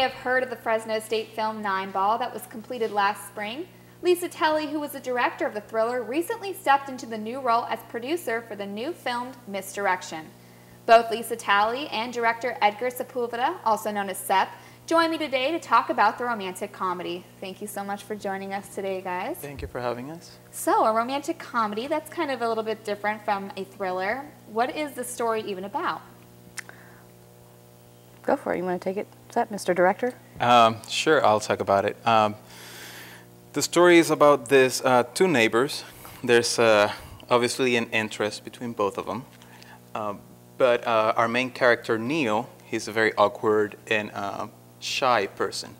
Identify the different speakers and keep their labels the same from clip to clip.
Speaker 1: have heard of the Fresno State film Nine Ball that was completed last spring. Lisa Talley, who was the director of the thriller, recently stepped into the new role as producer for the new filmed Misdirection. Both Lisa Talley and director Edgar Sepulveda, also known as Sep, join me today to talk about the romantic comedy. Thank you so much for joining us today, guys.
Speaker 2: Thank you for having us.
Speaker 1: So, a romantic comedy, that's kind of a little bit different from a thriller. What is the story even about?
Speaker 3: Go for it. You want to take it, Sep, Mr. Director?
Speaker 2: Sure, I'll talk about it. The story is about this two neighbors. There's obviously an interest between both of them. But our main character, Neil, he's a very awkward and shy person.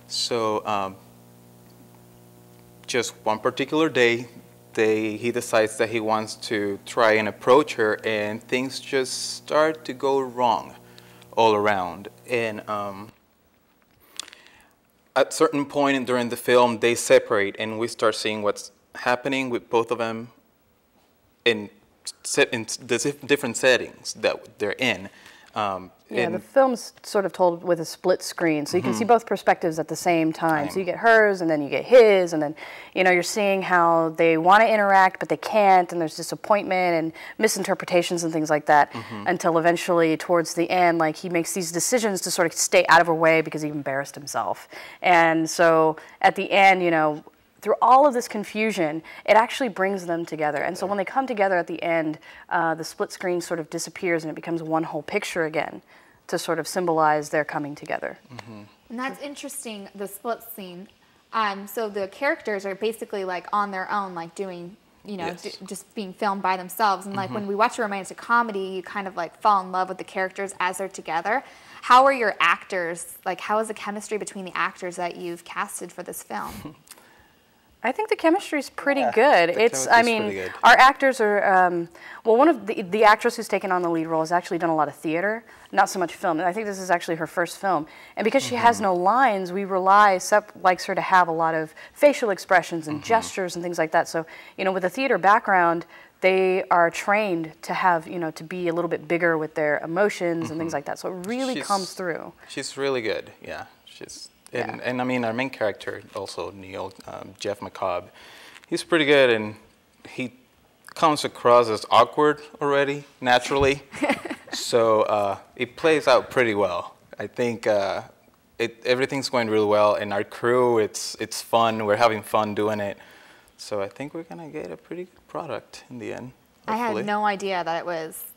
Speaker 2: So just one particular day, he decides that he wants to try and approach her, and things just start to go wrong all around. And at a certain point during the film, they separate, and we start seeing what's happening with both of them in the different settings that they're in.
Speaker 3: Yeah, the film's sort of told with a split screen, so you can see both perspectives at the same time. So you get hers, and then you get his, and then you're seeing how they want to interact, but they can't, and there's disappointment and misinterpretations and things like that, until eventually towards the end, like, he makes these decisions to sort of stay out of her way because he embarrassed himself. And so at the end, through all of this confusion, it actually brings them together. And so when they come together at the end, the split screen sort of disappears and it becomes one whole picture again to sort of symbolize their coming together.
Speaker 1: And that's interesting, the split scene. So the characters are basically like on their own, like doing, just being filmed by themselves. And like when we watch a romantic comedy, you kind of like fall in love with the characters as they're together. How are your actors, like how is the chemistry between the actors that you've casted for this film?
Speaker 3: I think the chemistry's pretty good. Our actors are, well, one of the actress who's taken on the lead role has actually done a lot of theater, not so much film. And I think this is actually her first film. And because she has no lines, Sep likes her to have a lot of facial expressions and gestures and things like that. So, with a theater background, they are trained to have, to be a little bit bigger with their emotions and things like that. So it really comes through.
Speaker 2: She's really good, yeah. And I mean, our main character, also Neil, Jeff McCobb, he's pretty good, and he comes across as awkward already, naturally. So it plays out pretty well. I think everything's going really well, and our crew, it's fun. We're having fun doing it. So I think we're going to get a pretty good product in the end. Hopefully.
Speaker 1: I had no idea that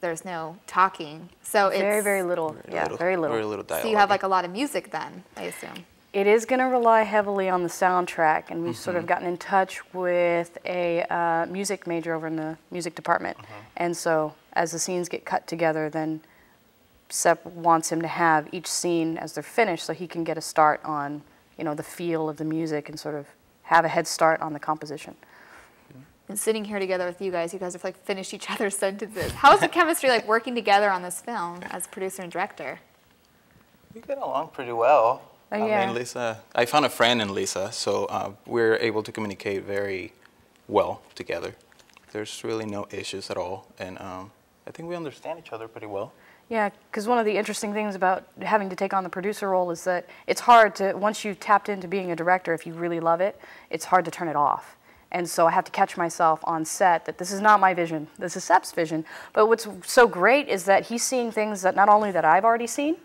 Speaker 1: there's no talking. So it's
Speaker 3: very little. Very little
Speaker 2: dialogue.
Speaker 1: So you have like a lot of music then, I assume.
Speaker 3: It is going to rely heavily on the soundtrack, and we've sort of gotten in touch with a music major over in the music department. And so as the scenes get cut together, then Sep wants him to have each scene as they're finished so he can get a start on, the feel of the music and sort of have a head start on the composition.
Speaker 1: And sitting here together with you guys have like finished each other's sentences. How is the chemistry like working together on this film as producer and director?
Speaker 2: We get along pretty well.
Speaker 3: Yeah.
Speaker 2: I mean, Lisa, I found a friend in Lisa, so we're able to communicate very well together. There's really no issues at all, and I think we understand each other pretty well.
Speaker 3: Yeah, because one of the interesting things about having to take on the producer role is that it's hard to, once you've tapped into being a director, if you really love it, it's hard to turn it off. And so I have to catch myself on set that this is not my vision, this is Sep's vision. But what's so great is that he's seeing things that not only that I've already seen,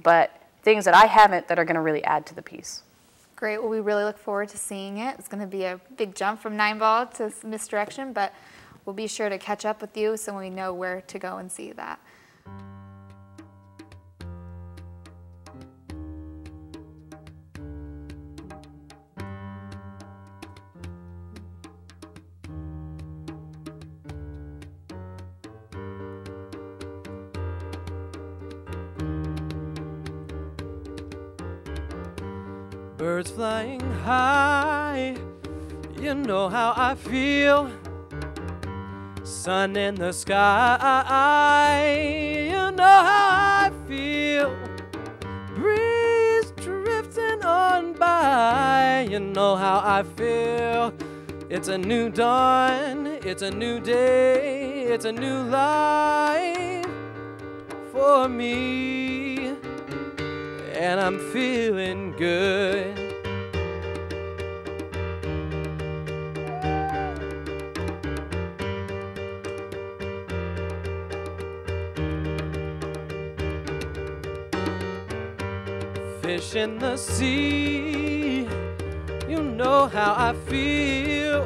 Speaker 3: but things that I haven't that are going to really add to the piece.
Speaker 1: Great. Well, we really look forward to seeing it. It's going to be a big jump from Nine Ball to Misdirection, but we'll be sure to catch up with you so we know where to go and see that.
Speaker 4: Birds flying high, you know how I feel. Sun in the sky, you know how I feel. Breeze drifting on by, you know how I feel. It's a new dawn, it's a new day, it's a new life for me. and I'm feeling good. Fish in the sea, you know how I feel.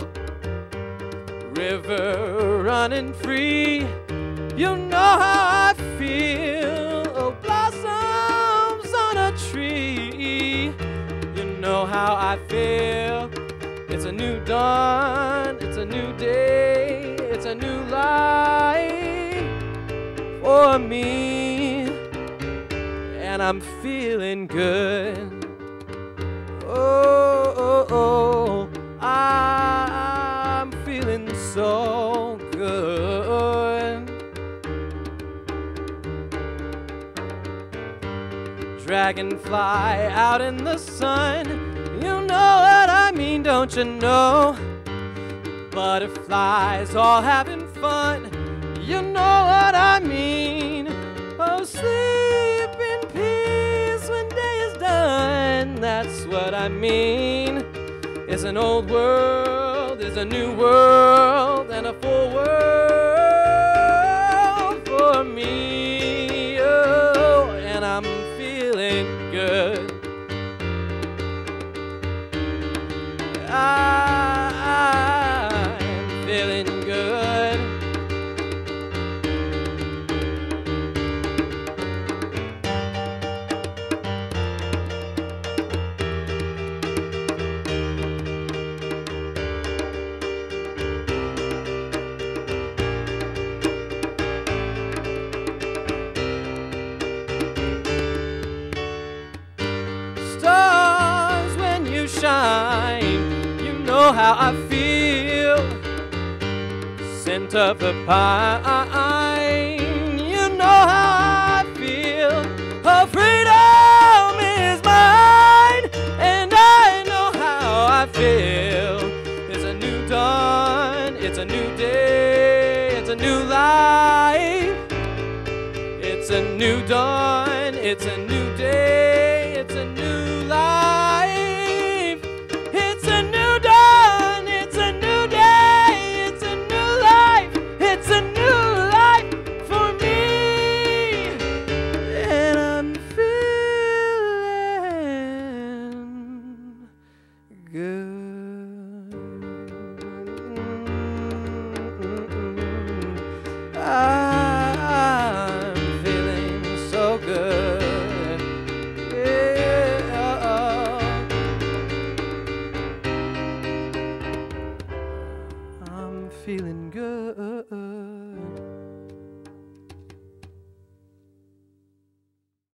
Speaker 4: River running free, you know how I feel. Oh, blossoms on a tree, you know how I feel. It's a new dawn, it's a new day, it's a new life for me, and I'm feeling good. Oh, oh, oh, I'm feeling so good. Dragonfly out in the sun, you know what I mean, don't you know? Butterflies all having fun, you know what I mean. Oh, sleep in peace when day is done, that's what I mean. It's an old world, it's a new world, and a full world for me. Oh, and I'm feeling good. I'm feeling good. Stars when you shine, you know how I feel. Scent of the pine, you know how I feel. Oh, freedom is mine, and I know how I feel. It's a new dawn, it's a new day, it's a new life. It's a new dawn, it's a new day, it's a new life. It's a new dawn, it's a new day, it's a new life. It's a new life for me, and I'm feeling good. I'm feeling so good. Yeah. I'm feeling good.